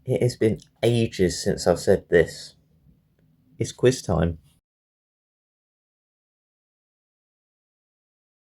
It has been ages since I've said this. It's quiz time.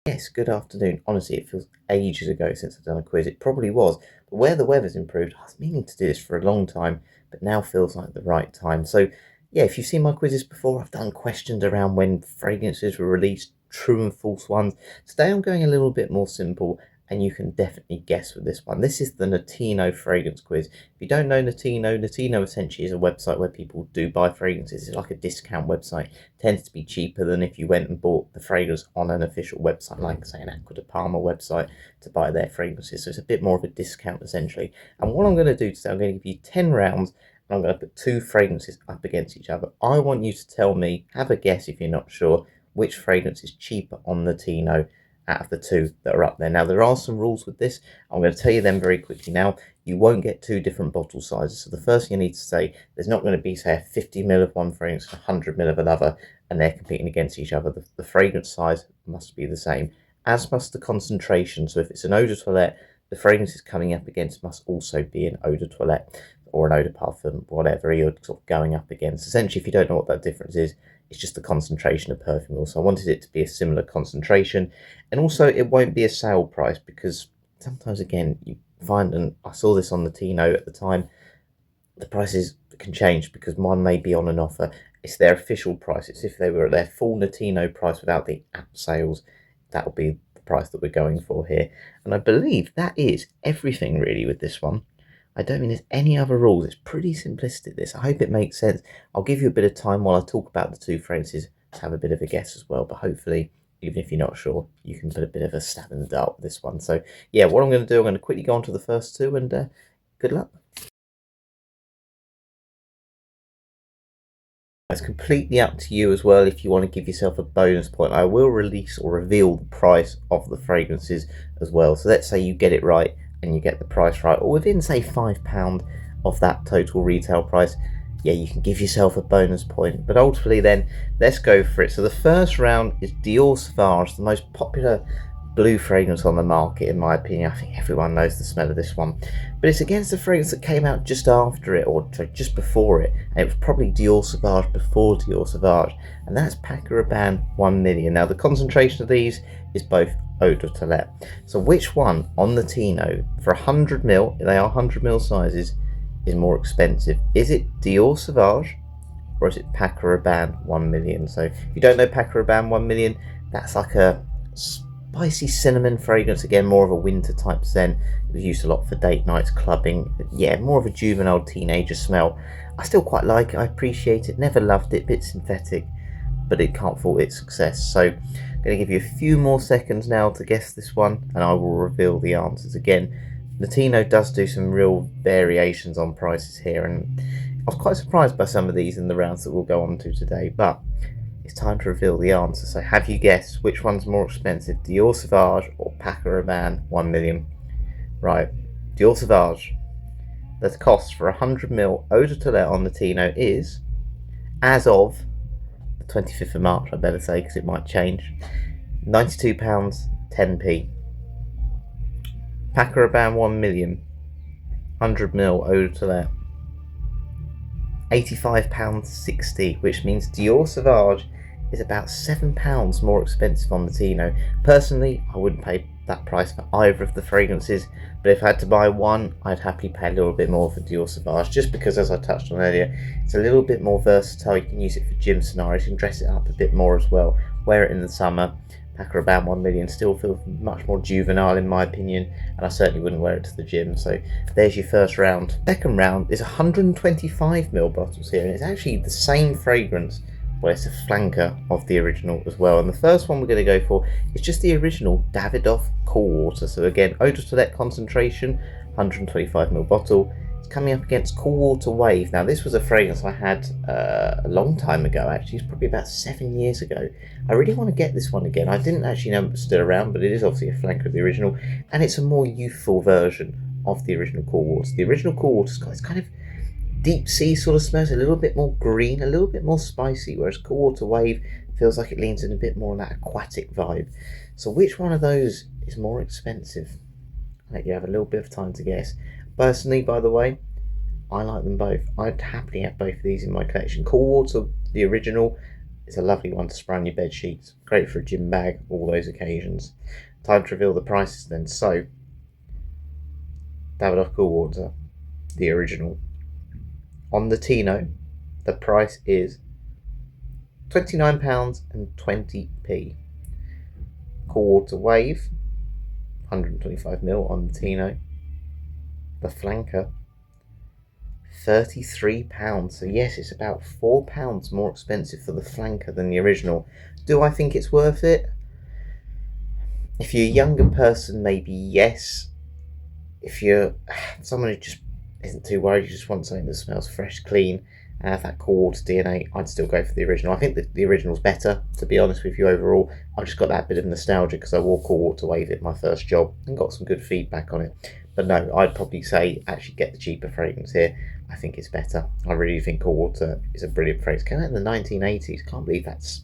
Yes, good afternoon. Honestly, it feels ages ago since I've done a quiz. It probably was. But where the weather's improved, I was meaning to do this for a long time, but now feels like the right time. So, yeah, if you've seen my quizzes before, I've done questions around when fragrances were released, true and false ones. Today I'm going a little bit more simple, and you can definitely guess with this one. This is the Notino fragrance quiz. If you don't know Notino, Notino essentially is a website where people do buy fragrances. It's like a discount website. Tends to be cheaper than if you went and bought the fragrance on an official website, like say an Acqua di Parma website, to buy their fragrances. So it's a bit more of a discount essentially. And what I'm going to do today, I'm going to give you 10 rounds and I'm going to put two fragrances up against each other. I want you to tell me, have a guess if you're not sure, which fragrance is cheaper on the Tino out of the two that are up there. Now, there are some rules with this. I'm going to tell you them very quickly now. You won't get two different bottle sizes. So the first thing you need to say, there's not going to be, say, a 50 ml of one fragrance and 100 ml of another, and they're competing against each other. The fragrance size must be the same, as must the concentration. So if it's an eau de toilette, the fragrance it's coming up against must also be an eau de toilette or an eau de parfum, whatever you're sort of going up against. Essentially, if you don't know what that difference is, it's just the concentration of perfume. So I wanted it to be a similar concentration, and also it won't be a sale price because sometimes again you find, and I saw this on the Tino at the time, the prices can change because one may be on an offer. It's their official price. It's if they were at their full Notino price without the app sales, that will be the price that we're going for here. And I believe that is everything really with this one. I don't think there's any other rules. It's pretty simplistic, this. I hope it makes sense. I'll give you a bit of time while I talk about the two phrases to have a bit of a guess as well. But hopefully, even if you're not sure, you can put a bit of a stab in the dark with this one. So, yeah, what I'm going to do, I'm going to quickly go on to the first two and good luck. It's completely up to you as well if you want to give yourself a bonus point. I will release or reveal the price of the fragrances as well. So let's say you get it right and you get the price right, or within say £5 of that total retail price, yeah, you can give yourself a bonus point. But ultimately then, let's go for it. So the first round is Dior Sauvage, the most popular blue fragrance on the market in my opinion. I think everyone knows the smell of this one, but it's against the fragrance that came out just after it, or just before it, and it was probably Dior Sauvage before Dior Sauvage, and that's Paco Rabanne 1 million. Now the concentration of these is both eau de toilette. So which one on the Tino for 100 ml, they are 100 ml sizes, is more expensive? Is it Dior Sauvage or is it Paco Rabanne 1 million? So if you don't know Paco Rabanne 1 million, that's like a spicy cinnamon fragrance, again more of a winter type scent. It was used a lot for date nights, clubbing. Yeah, more of a juvenile teenager smell. I still quite like it, I appreciate it, never loved it, bit synthetic, but it can't fault its success. So I'm going to give you a few more seconds now to guess this one and I will reveal the answers. Again, Notino does do some real variations on prices here, and I was quite surprised by some of these in the rounds that we'll go on to today, but it's time to reveal the answer. So have you guessed which one's more expensive, Dior Sauvage or Paco Rabanne 1 million? Right, Dior Sauvage. The cost for 100 ml eau de toilette on the Tino is, as of the 25th of March, I better say, because it might change, £92 10p. Paco Rabanne 1 million, 100 ml eau de toilette, £85 60, which means Dior Sauvage is about £7 more expensive on the Tino. Personally, I wouldn't pay that price for either of the fragrances, but if I had to buy one, I'd happily pay a little bit more for Dior Sauvage, just because, as I touched on earlier, it's a little bit more versatile. You can use it for gym scenarios, you can dress it up a bit more as well, wear it in the summer. Paco Rabanne 1 million still feels much more juvenile in my opinion, and I certainly wouldn't wear it to the gym. So there's your first round. Second round is 125ml bottles here, and it's actually the same fragrance, well, it's a flanker of the original as well. And the first one we're going to go for is just the original Davidoff Cool Water. So again, eau de toilette concentration, 125ml bottle. Coming up against Cool Water Wave. Now this was a fragrance I had a long time ago, actually. It's probably about 7 years ago. I really want to get this one again. I didn't actually know it was still around, but it is obviously a flanker of the original, and it's a more youthful version of the original Cool Water. The original Cool Water's got this kind of deep sea sort of smells, a little bit more green, a little bit more spicy, whereas Cool Water Wave feels like it leans in a bit more on that aquatic vibe. So which one of those is more expensive? I'll let you have a little bit of time to guess. Personally, by the way, I like them both. I'd happily have both of these in my collection. Cool Water, the original, is a lovely one to spray on your bed sheets. Great for a gym bag, all those occasions. Time to reveal the prices then. So, Davidoff Cool Water, the original. On the Notino, the price is £29.20. Cool Water Wave, 125ml on the Notino. The Flanker, £33. So yes, it's about £4 more expensive for the Flanker than the original. Do I think it's worth it? If you're a younger person, maybe yes. If you're someone who just isn't too worried, you just want something that smells fresh, clean, and have that Cool Water DNA, I'd still go for the original. I think that the original's better, to be honest with you, overall. I've just got that bit of nostalgia because I wore Cool Water Wave at my first job and got some good feedback on it. But no, I'd probably say actually get the cheaper fragrance here. I think it's better. I really think Cool Water is a brilliant fragrance. Came out in the 1980s. Can't believe that's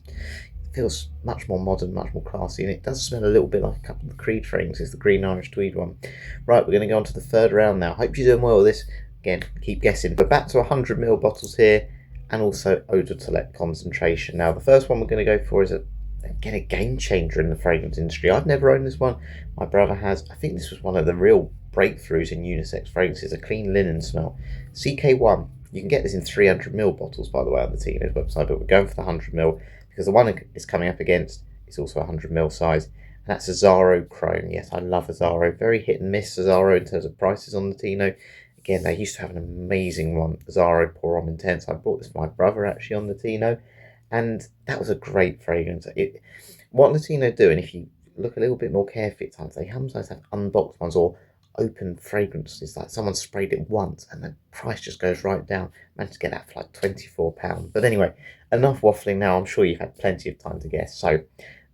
feels much more modern, much more classy, and it does smell a little bit like a couple of the Creed fragrances, the Green Irish Tweed one. Right, we're going to go on to the third round now. Hope you're doing well with this. Again, keep guessing. We're back to 100ml bottles here, and also eau de toilette concentration. Now, the first one we're going to go for is again a game changer in the fragrance industry. I've never owned this one. My brother has. I think this was one of the real breakthroughs in unisex fragrances, a clean linen smell. CK1. You can get this in 300ml bottles, by the way, on the Tino's website, but we're going for the 100ml because the one it's coming up against is also a 100ml size, and that's Azzaro Chrome. Yes, I love Azzaro. Very hit and miss Azzaro in terms of prices on the Tino. Again, they used to have an amazing one, Azzaro Pour Homme Intense. I bought this for my brother actually on the Tino, and that was a great fragrance. What Notino do, and if you look a little bit more carefully at times, they sometimes have unboxed ones or open fragrances, like someone sprayed it once and the price just goes right down. Managed to get that for like £24. But anyway, enough waffling now. I'm sure you've had plenty of time to guess. So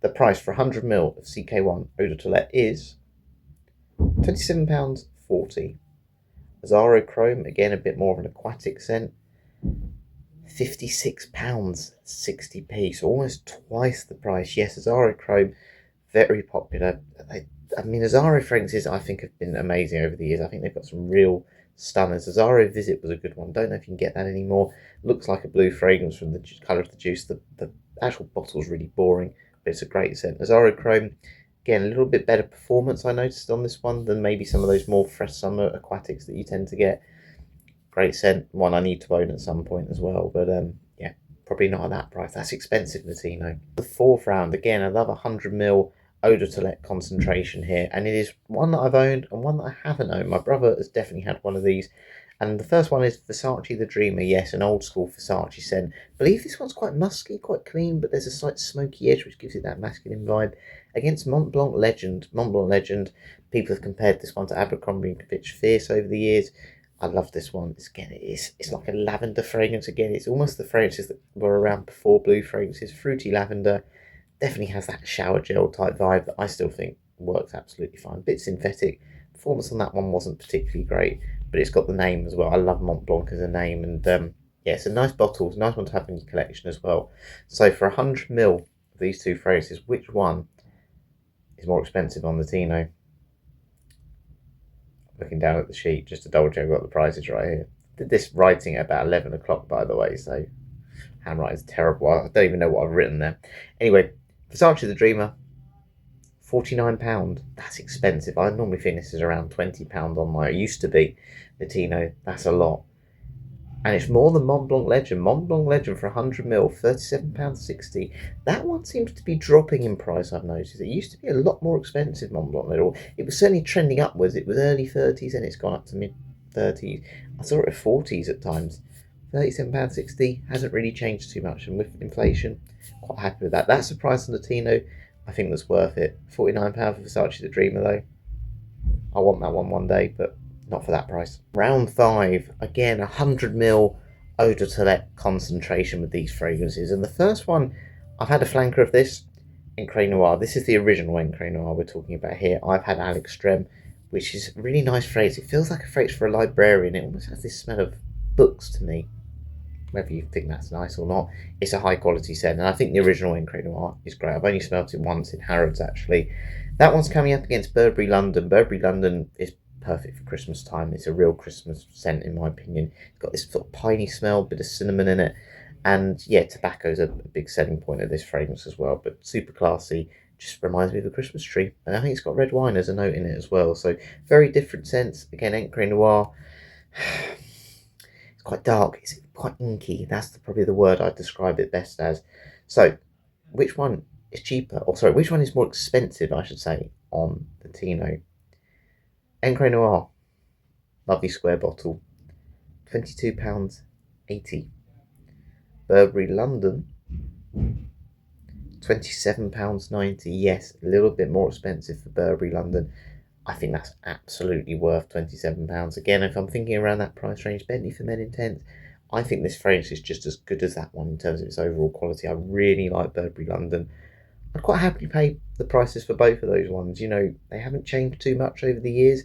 the price for 100ml of CK1 Eau de Toilette is £27.40. Azzaro Chrome, again a bit more of an aquatic scent, £56.60, so almost twice the price. Yes, Azzaro Chrome, very popular. I mean, Azzaro fragrances I think have been amazing over the years. I think they've got some real stunners. Azzaro Visit was a good one. Don't know if you can get that anymore. Looks like a blue fragrance from the colour of the juice. The actual bottle's really boring, but it's a great scent. Azzaro Chrome, again, a little bit better performance I noticed on this one than maybe some of those more fresh summer aquatics that you tend to get. Great scent, one I need to own at some point as well. But yeah, probably not at that price. That's expensive, Notino. The fourth round, again, I love 100ml eau de toilette concentration here, and it is one that I've owned and one that I haven't owned. My brother has definitely had one of these, and the first one is Versace the Dreamer. Yes, an old school Versace scent. I believe this one's quite musky, quite clean, but there's a slight smoky edge which gives it that masculine vibe. Against Mont Blanc Legend, people have compared this one to Abercrombie & Fitch Fierce over the years. I love this one. It's like a lavender fragrance again. It's almost the fragrances that were around before blue fragrances. Fruity lavender. Definitely has that shower gel type vibe that I still think works absolutely fine. Bit synthetic. Performance on that one wasn't particularly great, but it's got the name as well. I love Mont Blanc as a name, and yeah, it's a nice bottle. It's a nice one to have in your collection as well. So for 100ml of these two fragrances, which one is more expensive on the Tino? Looking down at the sheet just to double check I've got the prices right here. Did this writing at about 11 o'clock, by the way, so handwriting's terrible. I don't even know what I've written there. Anyway, Versace the Dreamer, £49. That's expensive. I normally think this is around £20 on my, it used to be, the Tino. That's a lot. And it's more than Mont Blanc Legend. Mont Blanc Legend for 100ml, £37.60. That one seems to be dropping in price, I've noticed. It used to be a lot more expensive, Mont Blanc Legend. It was certainly trending upwards. It was early 30s and it's gone up to mid 30s. I saw it at 40s at times. £37.60 hasn't really changed too much, and with inflation, quite happy with that. That's the price on the Tino. I think that's worth it. £49 for Versace the Dreamer though. I want that one day, but not for that price. Round 5, again 100ml eau de toilette concentration with these fragrances, and the first one, I've had a flanker of this, Encre Noir. This is the original Encre Noir we're talking about here. I've had Alex Strem, which is a really nice phrase. It feels like a phrase for a librarian. It almost has this smell of books to me. Whether you think that's nice or not, it's a high quality scent, and I think the original Encre Noir is great. I've only smelt it once in Harrods actually. That one's coming up against Burberry London. Burberry London is perfect for Christmas time. It's a real Christmas scent in my opinion. It's got this sort of piney smell, bit of cinnamon in it, and yeah, tobacco is a big selling point of this fragrance as well. But super classy, just reminds me of a Christmas tree, and I think it's got red wine as a note in it as well. So very different scents. Again, Encre Noir. It's quite dark. It's quite inky. That's probably the word I'd describe it best as. So, which one is cheaper? Or sorry, which one is more expensive? I should say on the Notino. Encre Noir, lovely square bottle, £22.80. Burberry London, £27.90. Yes, a little bit more expensive for Burberry London. I think that's absolutely worth £27. Again, if I'm thinking around that price range, Bentley for Men Intense, I think this fragrance is just as good as that one in terms of its overall quality. I really like Burberry London. I'd quite happily pay the prices for both of those ones. You know, they haven't changed too much over the years.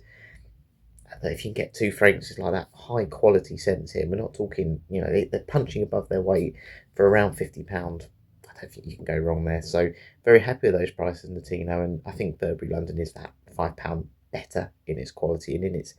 If you can get two fragrances like that, high quality scents here, we're not talking, you know, they're punching above their weight for around £50. I don't think you can go wrong there. So very happy with those prices, Notino, and I think Burberry London is that £5 better in its quality and in its,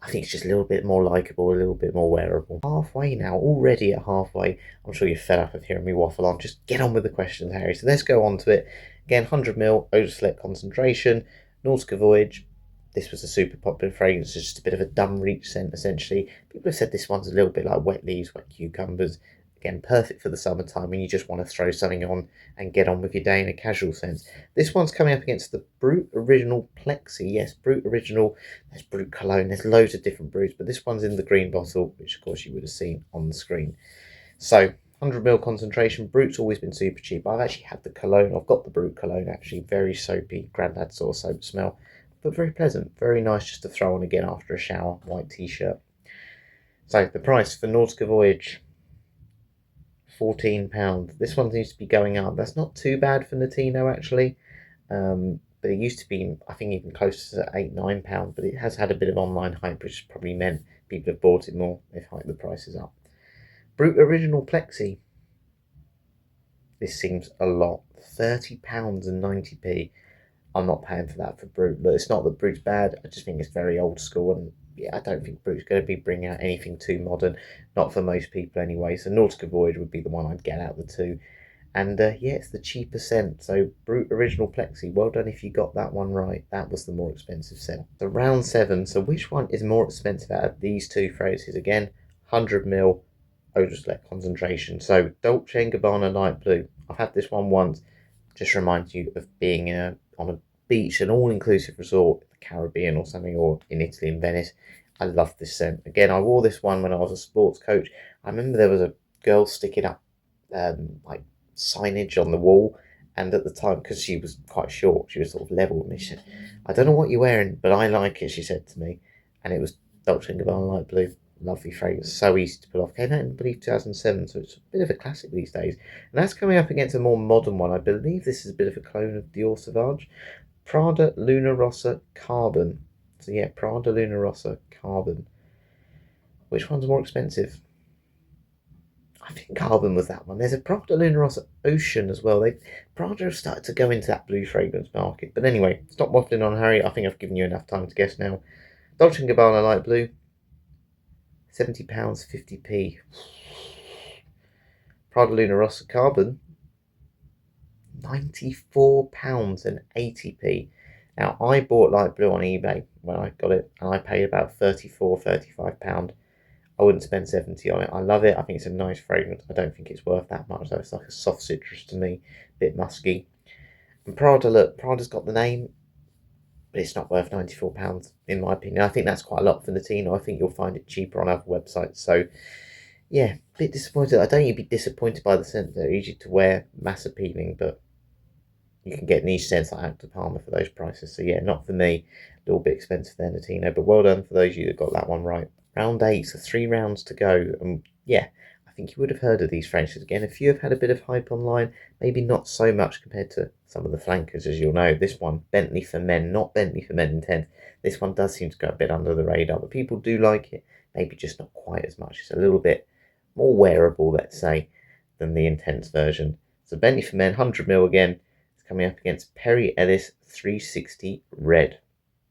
I think it's just a little bit more likeable, a little bit more wearable. Halfway now, already at halfway. I'm sure you're fed up of hearing me waffle on. Just get on with the questions, Harry. So let's go on to it. Again, 100ml, Eau de Select concentration, Nautica Voyage. This was a super popular fragrance. It's just a bit of a dumb reach scent, essentially. People have said this one's a little bit like wet leaves, wet cucumbers. Again, perfect for the summertime when you just want to throw something on and get on with your day in a casual sense. This one's coming up against the Brut Original Plexi. Yes, Brut Original. There's Brut Cologne. There's loads of different Bruts, but this one's in the green bottle, which of course you would have seen on the screen. So 100ml concentration. Brut's always been super cheap. I've actually had the cologne. I've got the Brut Cologne actually. Very soapy, Grandad sort of soap smell, but very pleasant. Very nice just to throw on again after a shower. White t-shirt. So the price for Nautica Voyage, £14. This one seems to be going up. That's not too bad for Notino actually. But it used to be, I think, even closer to £8-9. But it has had a bit of online hype, which probably meant people have bought it more. They've hiked the prices up. Brut Original Plexi. This seems a lot. £30.90. I'm not paying for that for Brut. Look, it's not that Brut's bad. I just think it's very old school, and yeah, I don't think Brut's going to be bringing out anything too modern. Not for most people anyway. So Nautica Voyage would be the one I'd get out of the two. And yeah, it's the cheaper scent. So Brut Original Plexi. Well done if you got that one right. That was the more expensive scent. So round 7. So which one is more expensive out of these two phrases? Again, 100ml Eau de Select concentration. So Dolce & Gabbana Light Blue. I've had this one once. Just reminds you of being on a beach, an all-inclusive resort in the Caribbean or something, or in Italy, in Venice. I love this scent. Again, I wore this one when I was a sports coach. I remember there was a girl sticking up like signage on the wall, and at the time, because she was quite short, she was sort of level with me. She said, "I don't know what you're wearing, but I like it," she said to me. And it was Dolce & Gabbana Light Blue. Lovely fragrance, so easy to pull off. Came out in, I believe, 2007, so it's a bit of a classic these days. And that's coming up against a more modern one. I believe this is a bit of a clone of Dior Sauvage. Prada Luna Rossa Carbon. So yeah, Prada Luna Rossa Carbon. Which one's more expensive? I think Carbon was that one. There's a Prada Luna Rossa Ocean as well. Prada have started to go into that blue fragrance market. But anyway, stop waffling on, Harry. I think I've given you enough time to guess now. Dolce & Gabbana Light Blue, £70, 50p. Prada Luna Rossa Carbon, £94 and 80p. Now, I bought light blue on eBay when I got it, and I paid about £35. I wouldn't spend 70 on it. I love it. I think it's a nice fragrance. I don't think it's worth that much, though. It's like a soft citrus to me, a bit musky. And Prada, look, Prada's got the name, but it's not worth £94 in my opinion. I think that's quite a lot for Notino. I think you'll find it cheaper on other websites. So, yeah, a bit disappointed. I don't think you'd be disappointed by the scent. They're easy to wear, mass appealing, but you can get niche scents like Actor Palmer for those prices. So yeah, not for me. A little bit expensive there, Notino, but well done for those of you that got that one right. Round 8, so 3 rounds to go. And yeah, I think you would have heard of these fragrances. Again, a few have had a bit of hype online, maybe not so much compared to some of the flankers, as you'll know. This one, Bentley for Men, not Bentley for Men Intense. This one does seem to go a bit under the radar, but people do like it. Maybe just not quite as much. It's a little bit more wearable, let's say, than the Intense version. So Bentley for Men, 100ml again. Coming up against Perry Ellis 360 Red.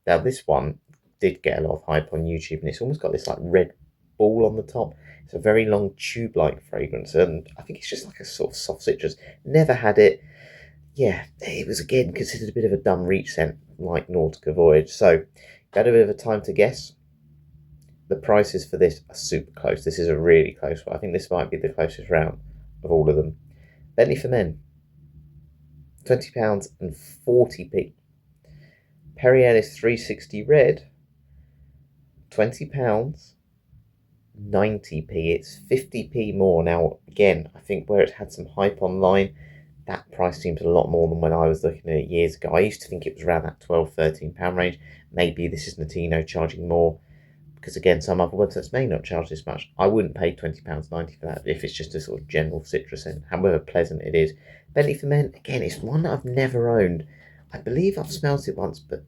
Now this one did get a lot of hype on YouTube, and it's almost got this like red ball on the top. It's a very long tube-like fragrance, and I think it's just like a sort of soft citrus. Never had it. Yeah, it was again considered a bit of a dumb reach scent, like Nautica Voyage. So, got a bit of a time to guess. The prices for this are super close. This is a really close one. I think this might be the closest round of all of them. Bentley for Men, £20 and 40p. Perry Ellis 360 Red, £20, 90p. It's 50p more. Now, again, I think where it had some hype online, that price seems a lot more than when I was looking at it years ago. I used to think it was around that £12, £13 range. Maybe this is Notino charging more, because again, some other websites may not charge this much. I wouldn't pay £20.90 for that if it's just a sort of general citrus scent, however pleasant it is. Bentley for Men, again, it's one that I've never owned. I believe I've smelt it once, but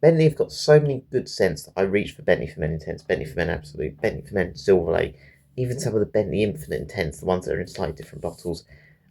Bentley have got so many good scents that I reach for Bentley for Men Intense, Bentley for Men Absolute, Bentley for Men Silver Lake, even some of the Bentley Infinite Intense, the ones that are in slightly different bottles.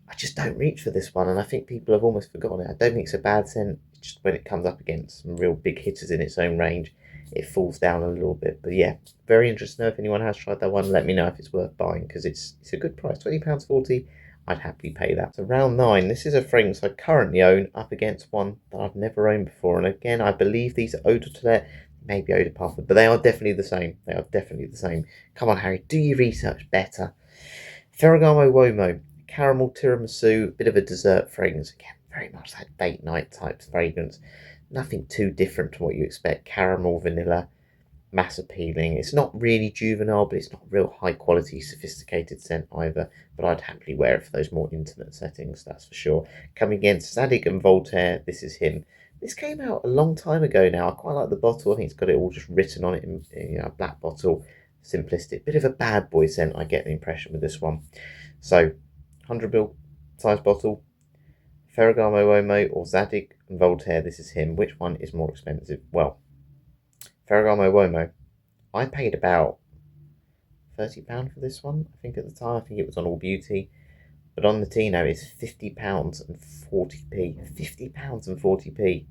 I just don't reach for this one, and I think people have almost forgotten it. I don't think it's a bad scent, just when it comes up against some real big hitters in its own range, it falls down a little bit. But yeah, very interested to know if anyone has tried that one. Let me know if it's worth buying, because it's a good price, £20.40. I'd happily pay that. So round 9, this is a fragrance I currently own up against one that I've never owned before. And again, I believe these are Eau de Toilette, maybe Eau de Parfum, but they are definitely the same. They are definitely the same. Come on, Harry, do your research better. Ferragamo Uomo, caramel tiramisu, bit of a dessert fragrance. Again, very much that date night type fragrance. Nothing too different from what you expect. Caramel, vanilla, mass appealing. It's not really juvenile, but it's not real high quality, sophisticated scent either. But I'd happily wear it for those more intimate settings, that's for sure. Coming against Zadig and Voltaire, this is him. This came out a long time ago now. I quite like the bottle. I think it's got it all just written on it in a black bottle. Simplistic. Bit of a bad boy scent, I get the impression with this one. So, 100ml size bottle. Ferragamo Uomo or Zadig and Voltaire, this is him. Which one is more expensive? Well, Ferragamo Uomo, I paid about £30 for this one, I think at the time. I think it was on All Beauty. But on Notino, it's £50 and 40p. £50 and 40p.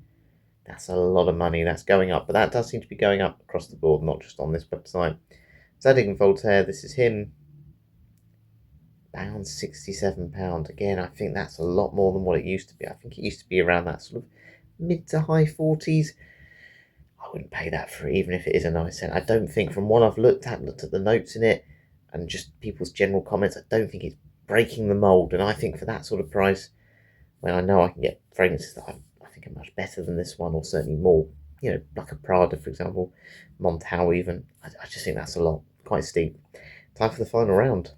That's a lot of money. That's going up. But that does seem to be going up across the board, not just on this website. Zadig and Voltaire, this is him. £67. Again, I think that's a lot more than what it used to be. I think it used to be around that sort of mid to high 40s. I wouldn't pay that for it, even if it is a nice scent. I don't think, from what I've looked at the notes in it, and just people's general comments, I don't think it's breaking the mould. And I think for that sort of price, when I know I can get fragrances that I think are much better than this one, or certainly more, like a Prada, for example, Montau even, I just think that's a lot, quite steep. Time for the final round.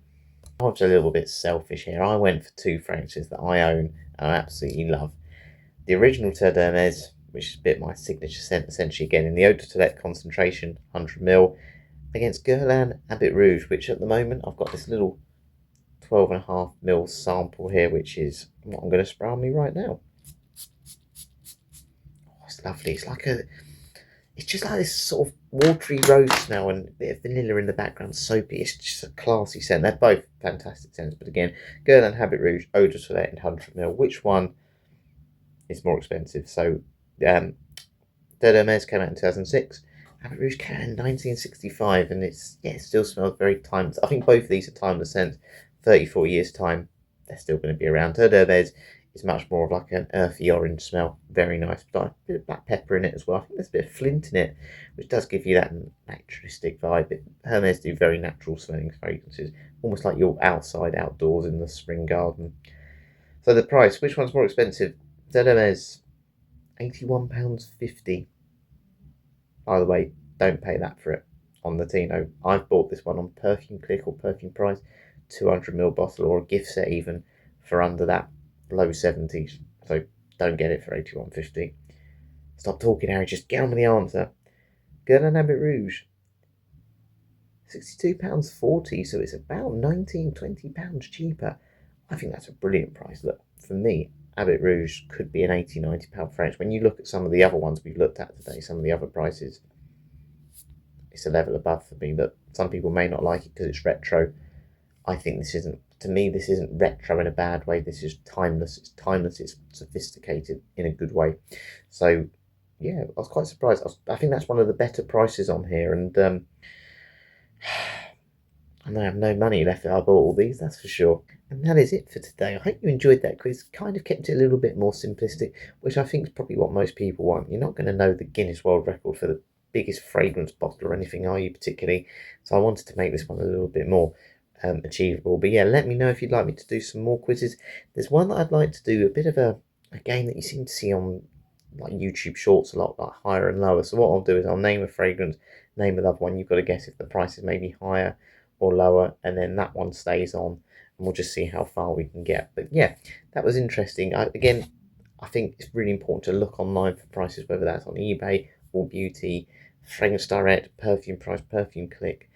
I was a little bit selfish here. I went for 2 fragrances that I own and I absolutely love. The original Terre d'Hermès, which is a bit my signature scent, essentially again in the Eau de Toilette concentration, 100ml, against Guerlain Habit Rouge, which at the moment I've got this little 12.5ml sample here, which is what I'm going to spray on me right now. Oh, it's lovely. It's just like this sort of watery rose smell and a bit of vanilla in the background, soapy. It's just a classy scent. They're both fantastic scents, but again, Guerlain Habit Rouge, Eau de Toilette, and 100ml. Which one is more expensive? So, Terre d'Hermès came out in 2006. Habit Rouge came out in 1965, and it still smells very timeless. I think both of these are timeless scents. 34 years' time, they're still going to be around. Terre d'Hermès is much more of like an earthy orange smell. Very nice. But a bit of black pepper in it as well. I think there's a bit of flint in it, which does give you that naturalistic vibe. Hermès do very natural smelling fragrances, almost like you're outside, outdoors in the spring garden. So the price, which one's more expensive? Terre d'Hermès, £81.50. By the way, don't pay that for it on Notino. I've bought this one on Perfume Click or Perfume Price, 200ml bottle, or a gift set even, for under that, low 70s. So don't get it for £81.50. Stop talking, Harry, just get on with the answer. Guerlain Habit Rouge, £62.40, so it's about £19-20 cheaper. I think that's a brilliant price. Look, for me, Habit Rouge could be an £80-90 French. When you look at some of the other ones we've looked at today, some of the other prices, it's a level above for me. That some people may not like it because it's retro. I think this isn't retro in a bad way. This is timeless. It's timeless. It's sophisticated in a good way. So yeah, I was quite surprised. I think that's one of the better prices on here, and and I have no money left. I bought all these, that's for sure. And that is it for today. I hope you enjoyed that quiz. Kind of kept it a little bit more simplistic, which I think is probably what most people want. You're not going to know the Guinness World Record for the biggest fragrance bottle or anything, are you, particularly? So I wanted to make this one a little bit more achievable. But yeah, let me know if you'd like me to do some more quizzes. There's one that I'd like to do, a bit of a game that you seem to see on like YouTube Shorts a lot, like higher and lower. So what I'll do is I'll name a fragrance, name another one. You've got to guess if the price is maybe higher or lower, and then that one stays on, and we'll just see how far we can get. But yeah, that was interesting. Again, I think it's really important to look online for prices, whether that's on eBay, All Beauty, Fragrance Direct, Perfume Price, Perfume Click.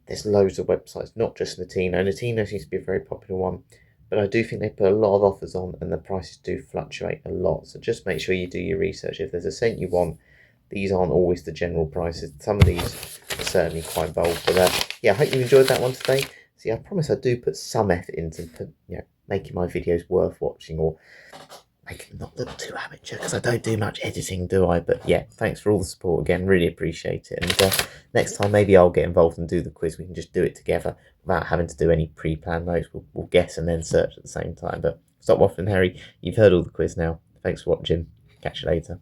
There's loads of websites, not just Notino. Notino seems to be a very popular one, but I do think they put a lot of offers on, and the prices do fluctuate a lot. So just make sure you do your research. If there's a scent you want, these aren't always the general prices. Some of these are certainly quite bold. But yeah, I hope you enjoyed that one today. See, I promise I do put some effort into making my videos worth watching, or make it not look too amateur, because I don't do much editing, do I? But yeah, thanks for all the support again. Really appreciate it. And next time, maybe I'll get involved and do the quiz. We can just do it together without having to do any pre-planned notes. We'll guess and then search at the same time. But stop waffling, Harry. You've heard all the quiz now. Thanks for watching. Catch you later.